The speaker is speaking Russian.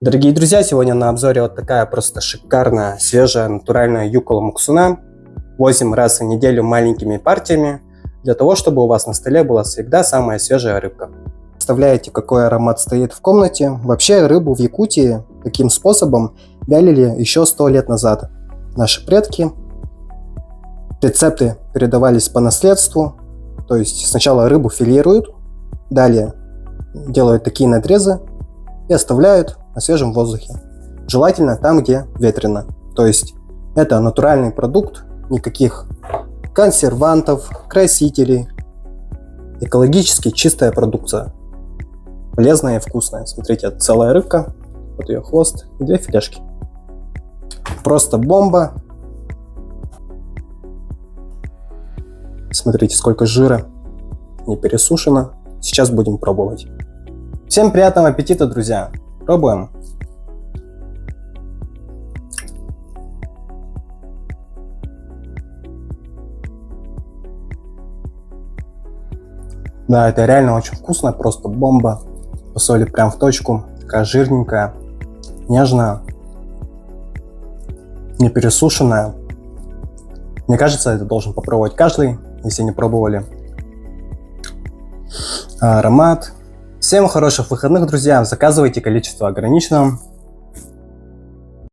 Дорогие друзья, сегодня на обзоре вот такая просто шикарная, свежая, натуральная юкола муксуна. Возим раз в неделю маленькими партиями, для того, чтобы у вас на столе была всегда самая свежая рыбка. Представляете, какой аромат стоит в комнате? Вообще рыбу в Якутии таким способом вялили еще 100 лет назад. Наши предки. Рецепты передавались по наследству. То есть сначала рыбу филируют, далее делают такие надрезы и оставляют на свежем воздухе. Желательно там, где ветрено. То есть это натуральный продукт, никаких консервантов, красителей. Экологически чистая продукция. Полезная и вкусная. Смотрите, это целая рыбка. Вот ее хвост и 2 филешки. Просто бомба. Смотрите, сколько жира. Не пересушено. Сейчас будем пробовать. Всем приятного аппетита, друзья. Пробуем. Да, это реально очень вкусно, просто бомба. Посолили прям в точку. Такая жирненькая, нежная, не пересушенная. Мне кажется, это должен попробовать каждый, если не пробовали. Аромат. Всем хороших выходных, друзья. Заказывайте, количество ограничено.